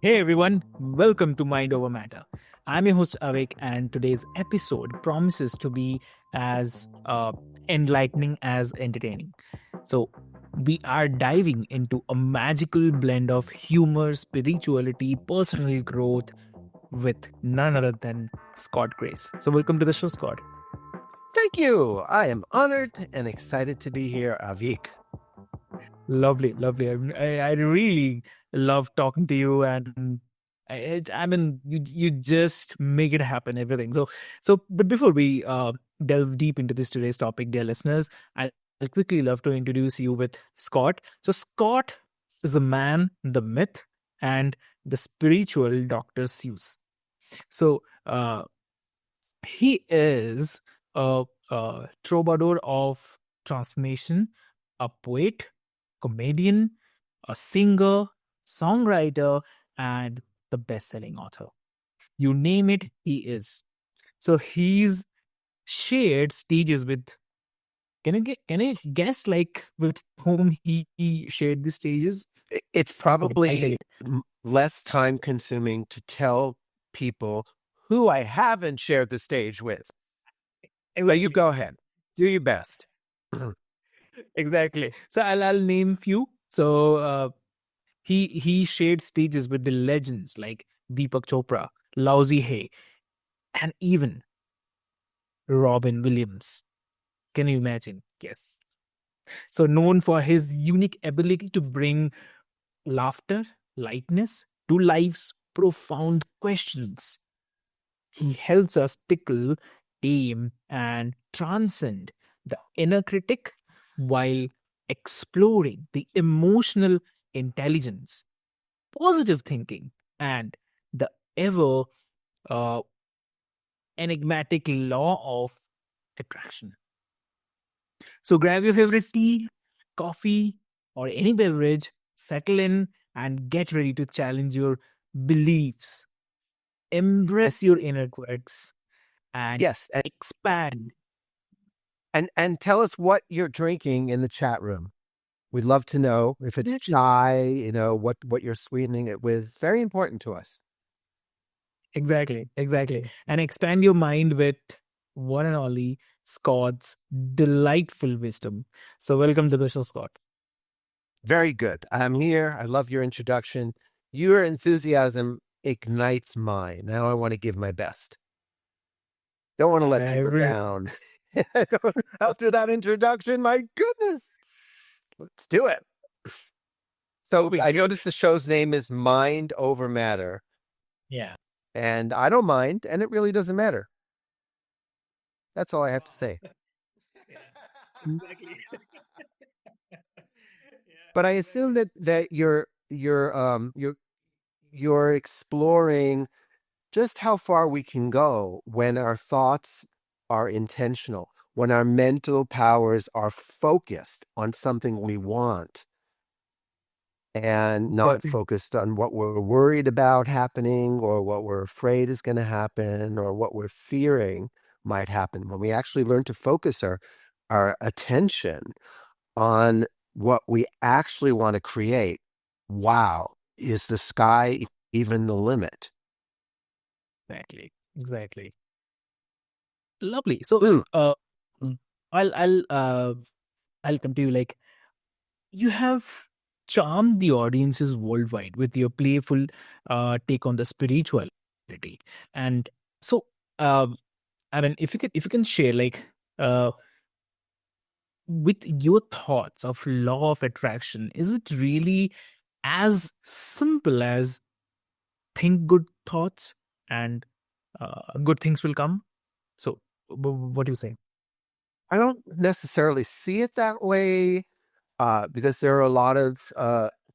Hey everyone, welcome to Mind Over Matter. I'm your host Avik, and today's episode promises to be as enlightening as entertaining. So, we are diving into a magical blend of humor, spirituality, personal growth with none other than Scott Grace. So, welcome to the show, Scott. Thank you. I am honored and excited to be here, Avik. Lovely, lovely. I really love talking to you, and I mean, you just make it happen. Everything. But before we delve deep into this today's topic, dear listeners, I'll quickly love to introduce you with Scott. So Scott is the man, the myth, and the spiritual Dr. Seuss. So he is a troubadour of transformation, a poet, comedian, a singer, songwriter, and the best-selling author. You name it, he is. So he's shared stages with. Can I guess like with whom he shared the stages? It's Okay, I'll tell probably you. less time consuming to tell people who I haven't shared the stage with. So you go ahead. Do your best. Exactly. So I'll name few. So he shared stages with the legends like Deepak Chopra, Louise Hay, and even Robin Williams. Can you imagine? Yes. So known for his unique ability to bring laughter, lightness to life's profound questions. He helps us tickle, tame, and transcend the inner critic while exploring the emotional intelligence, positive thinking, and the ever uh, enigmatic law of attraction. So grab your favorite tea, coffee, or any beverage, settle in, and get ready to challenge your beliefs. Embrace your inner quirks and Yes, expand. and tell us what you're drinking in the chat room. We'd love to know if it's chai, what you're sweetening it with. Very important to us. Exactly, exactly. And expand your mind with one and only Scott's delightful wisdom. So, welcome to the show, Scott. Very good. I'm here. I love your introduction. Your enthusiasm ignites mine. Now I want to give my best. Don't want to let people down. After that introduction, my goodness. Let's do it. So I noticed the show's name is Mind Over Matter. Yeah. And I don't mind, and it really doesn't matter. That's all I have to say. Exactly. But I assume that you're exploring just how far we can go when our thoughts are intentional, when our mental powers are focused on something we want and not focused on what we're worried about happening or what we're afraid is going to happen or what we're fearing might happen. When we actually learn to focus our attention on what we actually want to create, wow, is the sky even the limit? Exactly. Exactly. Lovely. So, mm, I'll I'll uh I'll come to you. Like, you have charmed the audiences worldwide with your playful take on the spirituality, and so I mean, if you can share like uh with your thoughts of law of attraction, is it really as simple as think good thoughts and good things will come? So, what do you say? I don't necessarily see it that way because there are a lot of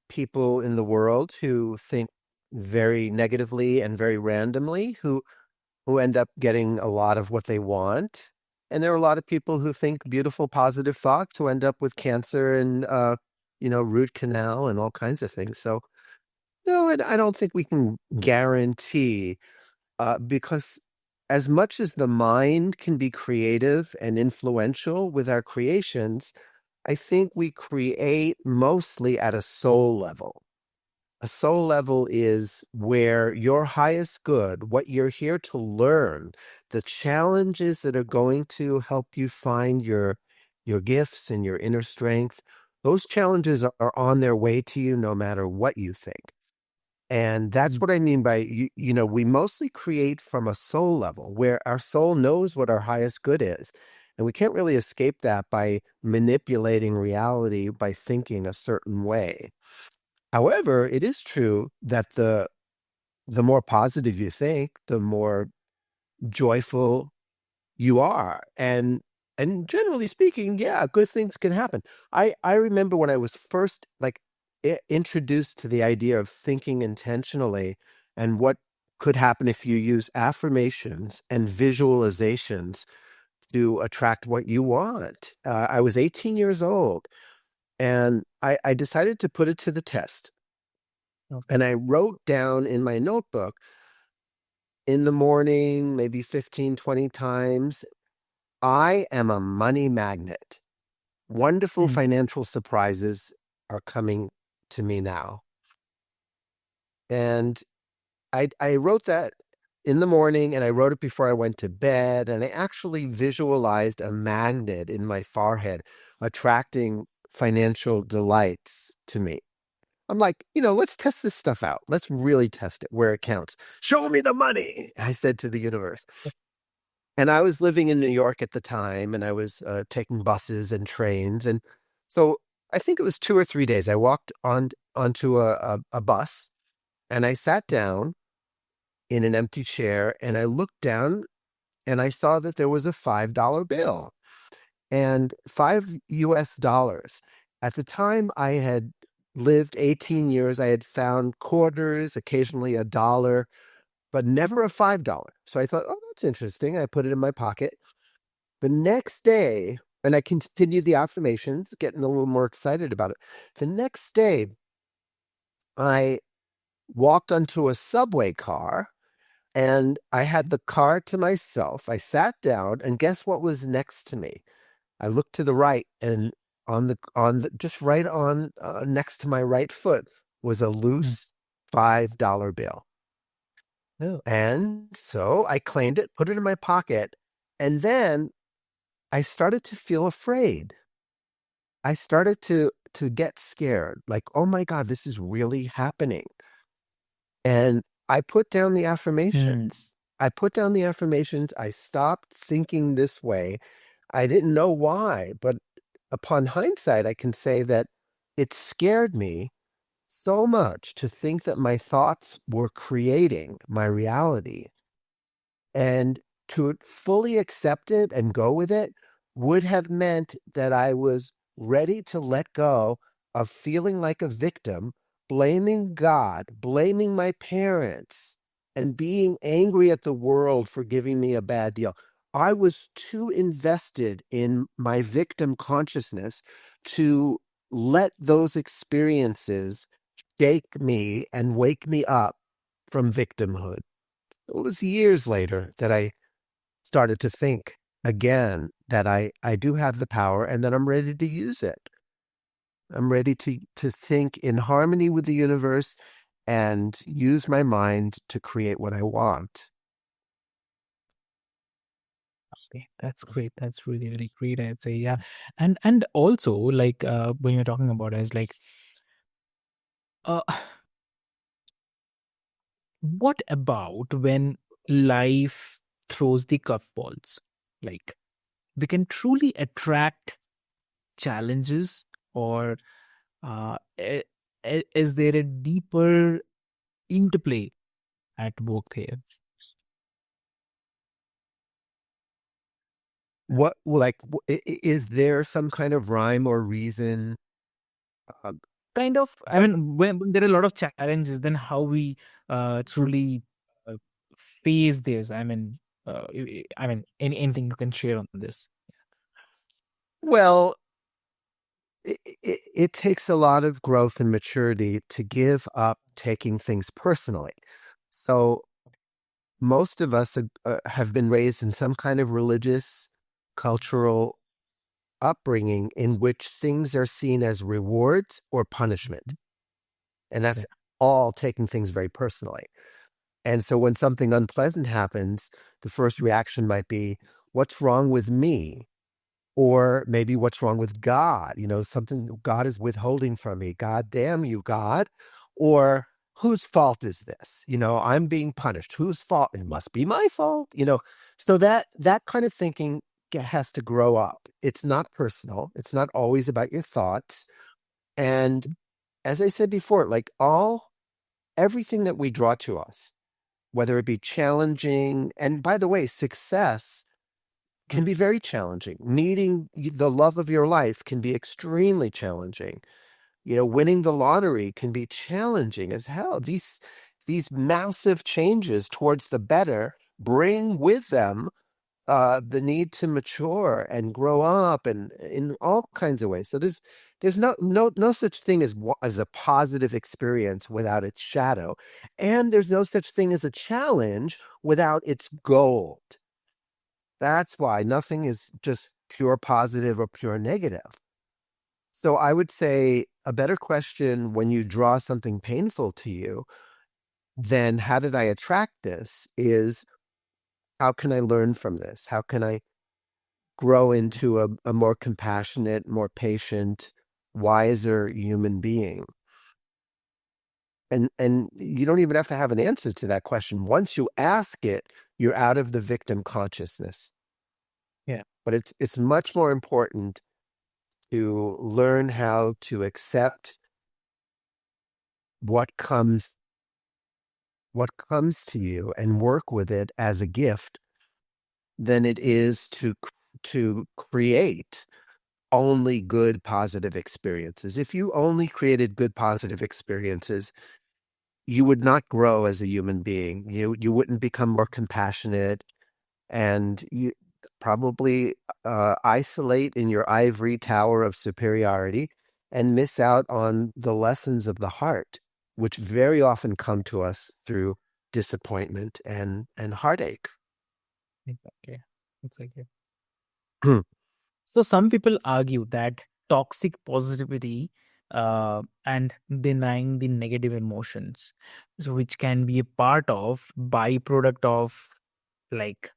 people in the world who think very negatively and very randomly who end up getting a lot of what they want. And there are a lot of people who think beautiful, positive thoughts who end up with cancer and, root canal and all kinds of things. So, no, I don't think we can guarantee because as much as the mind can be creative and influential with our creations, I think we create mostly at a soul level. A soul level is where your highest good, what you're here to learn, the challenges that are going to help you find your gifts and your inner strength, those challenges are on their way to you no matter what you think. And that's Mm. what I mean by, we mostly create from a soul level where our soul knows what our highest good is. And we can't really escape that by manipulating reality by thinking a certain way. However, it is true that the more positive you think, the more joyful you are. And generally speaking, yeah, good things can happen. I remember when I was first like introduced to the idea of thinking intentionally and what could happen if you use affirmations and visualizations to attract what you want. I was 18 years old, and I decided to put it to the test. Okay. And I wrote down in my notebook in the morning, maybe 15, 20 times, I am a money magnet. Wonderful Mm. financial surprises are coming to me now. And I wrote that in the morning, and I wrote it before I went to bed. And I actually visualized a magnet in my forehead attracting financial delights to me. I'm like, let's test this stuff out. Let's really test it where it counts. Show me the money, I said to the universe. And I was living in New York at the time, and I was taking buses and trains. And so I think it was 2 or 3 days. I walked onto a bus, and I sat down in an empty chair, and I looked down, and I saw that there was a $5 bill and $5 US. At the time, I had lived 18 years. I had found quarters, occasionally a dollar, but never a $5. So I thought, oh, that's interesting. I put it in my pocket. The next day, and I continued the affirmations, getting a little more excited about it. The next day, I walked onto a subway car, and I had the car to myself. I sat down, and guess what was next to me? I looked to the right, and on the just right on next to my right foot was a Mm. loose $5 bill. Oh. And so I claimed it, put it in my pocket, and then I started to feel afraid. I started to get scared, like, oh my God, this is really happening. And I put down the Mm. affirmations. I put down the affirmations. I stopped thinking this way. I didn't know why, but upon hindsight, I can say that it scared me so much to think that my thoughts were creating my reality. And to fully accept it and go with it would have meant that I was ready to let go of feeling like a victim, blaming God, blaming my parents, and being angry at the world for giving me a bad deal. I was too invested in my victim consciousness to let those experiences shake me and wake me up from victimhood. It was years later that I started to think again that I do have the power and that I'm ready to use it. I'm ready to think in harmony with the universe and use my mind to create what I want. Okay, that's great. That's really, really great. I'd say, yeah. And also, like, when you're talking about it, is like, uh, what about when life throws the curveballs? Like, we can truly attract challenges, or is there a deeper interplay at work there? What like is there some kind of rhyme or reason? Uh, Kind of, I mean, when there are a lot of challenges, then how we truly uh, face this? I mean, I mean, anything you can share on this? well, it takes a lot of growth and maturity to give up taking things personally. So most of us have been raised in some kind of religious, cultural upbringing in which things are seen as rewards or punishment. And that's Yeah. all taking things very personally. And so when something unpleasant happens, the first reaction might be, what's wrong with me? Or maybe what's wrong with God? Something God is withholding from me. God damn you, God. Or whose fault is this? I'm being punished. Whose fault? It must be my fault. So that kind of thinking has to grow up. It's not personal. It's not always about your thoughts. And as I said before, like everything that we draw to us, whether it be challenging, and by the way, success can be very challenging. Meeting the love of your life can be extremely challenging. Winning the lottery can be challenging as hell. These massive changes towards the better bring with them the need to mature and grow up, and in all kinds of ways. So there's no such thing as a positive experience without its shadow, and there's no such thing as a challenge without its gold. That's why nothing is just pure positive or pure negative. So I would say a better question when you draw something painful to you than how did I attract this is, how can I learn from this? How can I grow into a more compassionate, more patient, wiser human being? And you don't even have to have an answer to that question. Once you ask it, you're out of the victim consciousness. Yeah. But it's much more important to learn how to accept what comes to you and work with it as a gift than it is to create only good positive experiences. If you only created good positive experiences, you would not grow as a human being. You wouldn't become more compassionate, and you probably isolate in your ivory tower of superiority and miss out on the lessons of the heart, which very often come to us through disappointment and heartache. Exactly. Exactly. So some people argue that toxic positivity and denying the negative emotions, so which can be a part of byproduct of like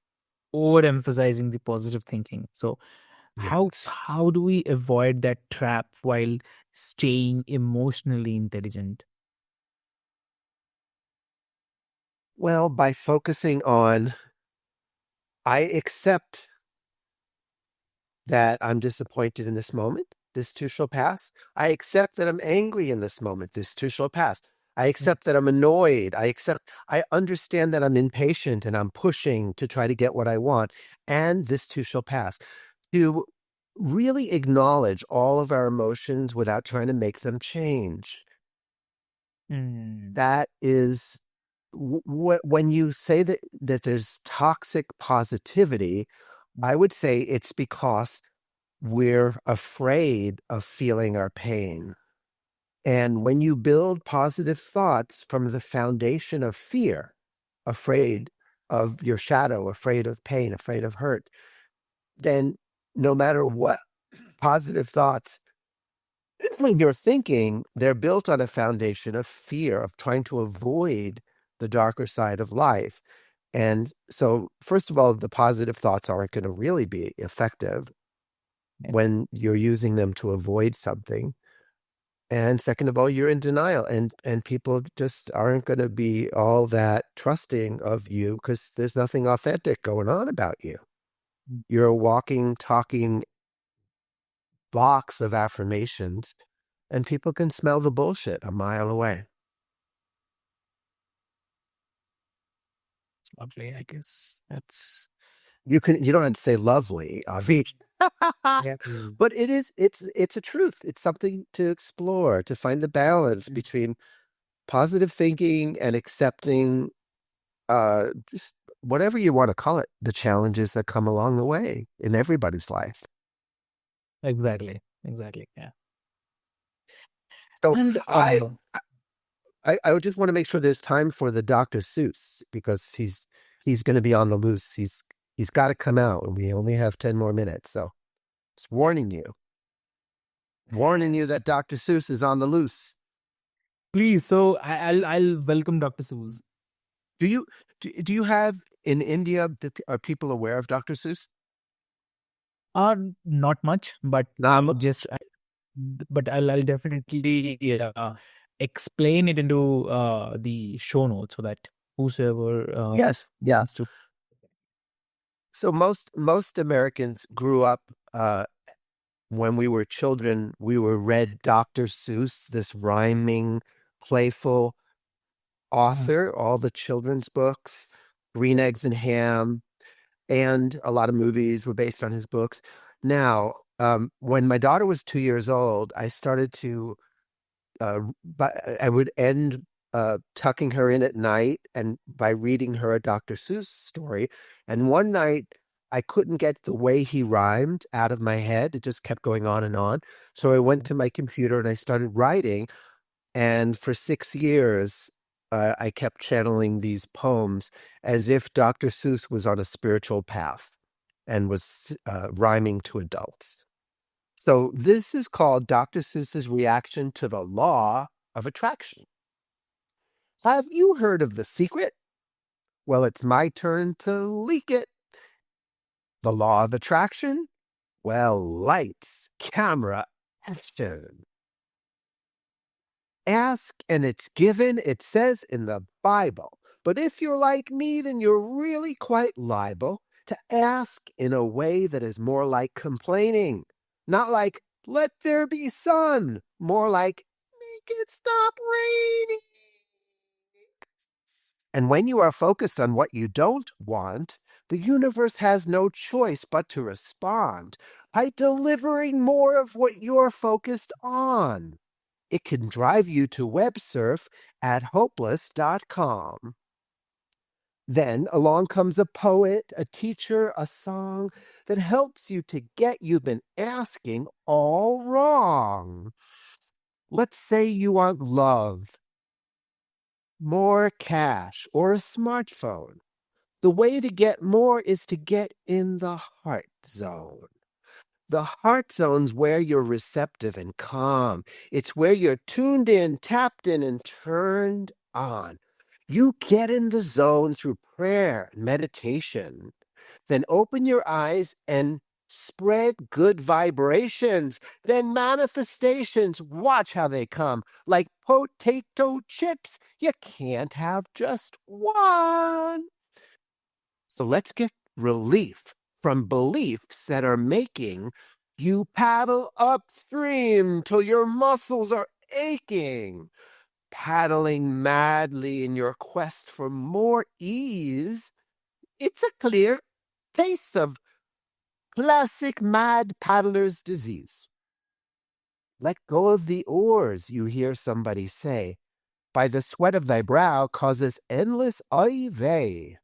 overemphasizing the positive thinking. So Yes. how do we avoid that trap while staying emotionally intelligent? Well, by focusing on, I accept that I'm disappointed in this moment. This too shall pass. I accept that I'm angry in this moment. This too shall pass. I accept that I'm annoyed. I understand that I'm impatient and I'm pushing to try to get what I want. And this too shall pass. To really acknowledge all of our emotions without trying to make them change. Mm, That is when you say that there's toxic positivity, I would say it's because we're afraid of feeling our pain. And when you build positive thoughts from the foundation of fear, afraid of your shadow, afraid of pain, afraid of hurt, then no matter what positive thoughts you're thinking, they're built on a foundation of fear, of trying to avoid the darker side of life. And so, first of all, the positive thoughts aren't going to really be effective yeah, when you're using them to avoid something. And second of all, you're in denial, and people just aren't going to be all that trusting of you because there's nothing authentic going on about you. mm, You're a walking, talking box of affirmations, and people can smell the bullshit a mile away. it's lovely. I guess that's You don't have to say lovely, Avik. yeah. But it's a truth. It's something to explore, to find the balance Mm, between positive thinking and accepting just whatever you want to call it, the challenges that come along the way in everybody's life. exactly. Exactly. Yeah. So And I would just want to make sure there's time for the Dr. Seuss because he's going to be on the loose. He's got to come out, and we only have 10 more minutes. So just warning you that Dr. Seuss is on the loose. Please. So I'll welcome Dr. Seuss. Do you do you have in India? Are people aware of Dr. Seuss? Not much, but Um, just but I'll definitely explain it into the show notes so that whosoever yes, yeah. wants to. So most Americans grew up when we were children. We were read Dr. Seuss, this rhyming, playful Mm. author. All the children's books, Green Eggs and Ham, and a lot of movies were based on his books. Now, when my daughter was 2 years old, I started to but I would end tucking her in at night and by reading her a Dr. Seuss story. And one night I couldn't get the way he rhymed out of my head. It just kept going on and on. So I went to my computer and I started writing. And for 6 years, I kept channeling these poems as if Dr. Seuss was on a spiritual path and was rhyming to adults. So this is called Dr. Seuss's reaction to the law of attraction. Have you heard of The Secret? Well, it's my turn to leak it. The law of attraction? Well, lights, camera, action. Ask and it's given, it says in the Bible. But if you're like me, then you're really quite liable to ask in a way that is more like complaining. Not like, let there be sun, more like, make it stop raining. And when you are focused on what you don't want, the universe has no choice but to respond by delivering more of what you're focused on. It can drive you to web surf at hopeless.com. Then along comes a poet, a teacher, a song that helps you to get you've been asking all wrong. Let's say you want love, more cash, or a smartphone. The way to get more is to get in the heart zone. The heart zone's where you're receptive and calm. It's where you're tuned in, tapped in, and turned on. You get in the zone through prayer and meditation. Then open your eyes and spread good vibrations. Then manifestations. Watch how they come. Like potato chips. You can't have just one. So let's get relief from beliefs that are making you paddle upstream till your muscles are aching, paddling madly in your quest for more ease. It's a clear case of classic mad paddler's disease. Let go of the oars, you hear somebody say. By the sweat of thy brow causes endless ivy.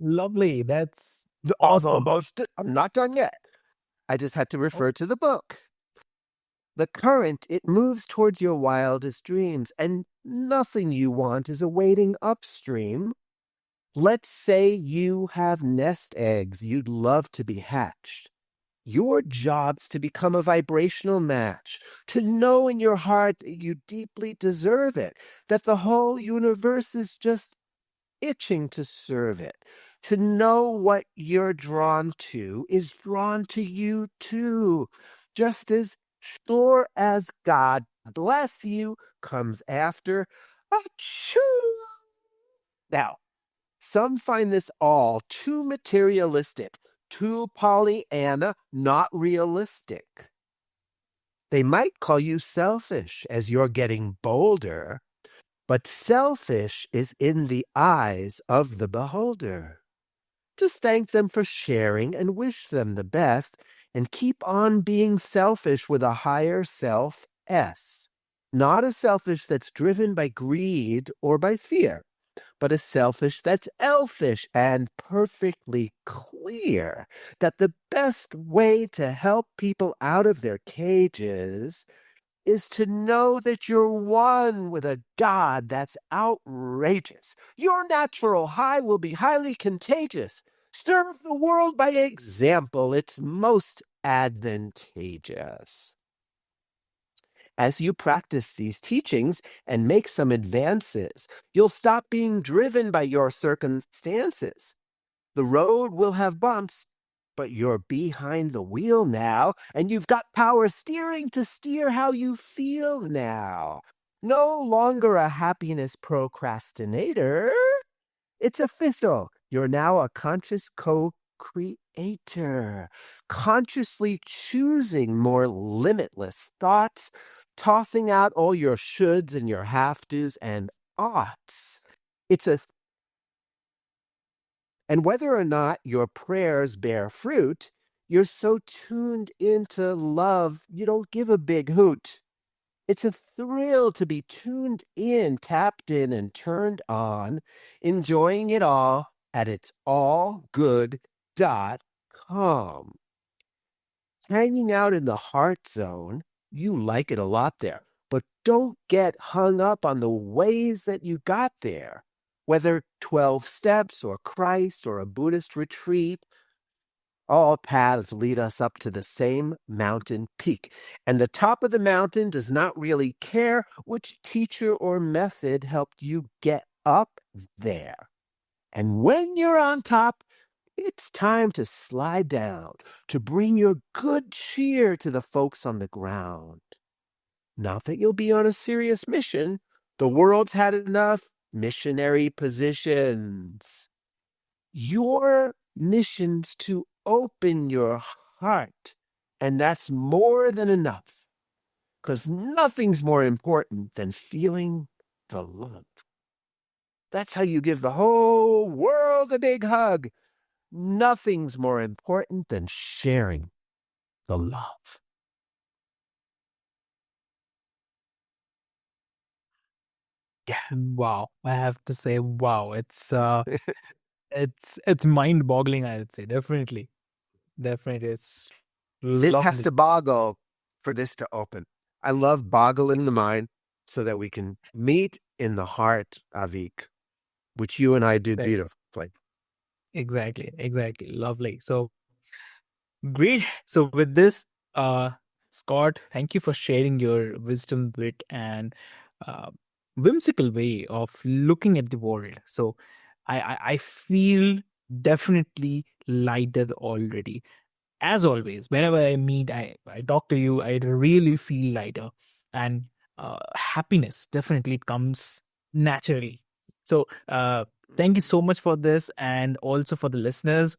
Lovely. That's I'm awesome. almost, I'm not done yet. I just had to Oh, refer to the book. The current, it moves towards your wildest dreams, and nothing you want is awaiting upstream. Let's say you have nest eggs you'd love to be hatched. Your job's to become a vibrational match, to know in your heart that you deeply deserve it, that the whole universe is just itching to serve it. To know what you're drawn to is drawn to you too. Just as sure as God bless you comes after, achoo. Now, some find this all too materialistic, too Pollyanna, not realistic. They might call you selfish as you're getting bolder, but selfish is in the eyes of the beholder. Just thank them for sharing and wish them the best, and keep on being selfish with a higher self S. Not a selfish that's driven by greed or by fear, but a selfish that's elfish and perfectly clear that the best way to help people out of their cages is to know that you're one with a God that's outrageous. Your natural high will be highly contagious. Serve the world by example, it's most advantageous. As you practice these teachings and make some advances, you'll stop being driven by your circumstances. The road will have bumps, but you're behind the wheel now, and you've got power steering to steer how you feel now. No longer a happiness procrastinator. It's official. You're now a conscious co-creator, consciously choosing more limitless thoughts, tossing out all your shoulds and your have-tos and oughts. It's a And whether or not your prayers bear fruit, you're so tuned into love, you don't give a big hoot. It's a thrill to be tuned in, tapped in, and turned on, enjoying it all at its allgood.com. Hanging out in the heart zone, you like it a lot there, but don't get hung up on the ways that you got there. Whether 12 steps or Christ or a Buddhist retreat, all paths lead us up to the same mountain peak. And the top of the mountain does not really care which teacher or method helped you get up there. And when you're on top, it's time to slide down, to bring your good cheer to the folks on the ground. Not that you'll be on a serious mission. The world's had enough missionary positions. Your mission's to open your heart, and that's more than enough, because nothing's more important than feeling the love. That's how you give the whole world a big hug. Nothing's more important than sharing the love. Yeah. Wow. I have to say, wow. It's mind-boggling, I would say. Definitely. Definitely. It's It has lovely. to boggle for this to open. I love boggling the mind so that we can meet in the heart, Avik, which you and I do Right. beautifully. Exactly. Exactly. Lovely. So great. So with this, uh, Scott, thank you for sharing your wisdom, wit, and uh, whimsical way of looking at the world. So I feel definitely lighter already. As always, whenever I meet, I talk to you, I really feel lighter. And happiness definitely comes naturally. So thank you so much for this. And also for the listeners,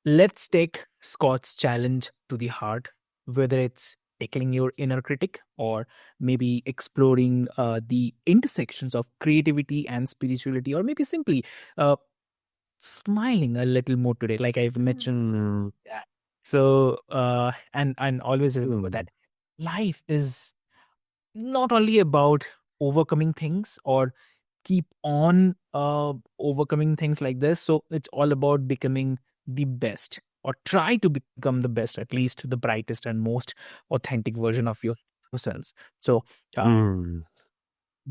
let's take Scott's challenge to the heart, whether it's tackling your inner critic or maybe exploring the intersections of creativity and spirituality, or maybe simply uh, smiling a little more today, like I've mentioned. Yeah. So, and always remember that life is not only about overcoming things or keep on overcoming things like this. So it's all about becoming the best, or try to become the best, at least the brightest and most authentic version of yourselves. So uh, Mm.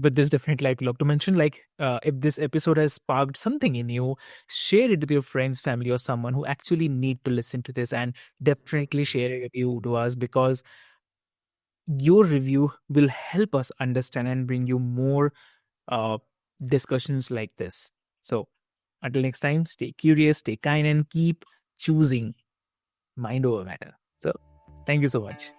with this, definitely I'd love to mention, like, if this episode has sparked something in you, share it with your friends, family, or someone who actually need to listen to this, and definitely share a review to us, because your review will help us understand and bring you more uh, discussions like this. So until next time, stay curious, stay kind, and keep choosing mind over matter. So thank you so much.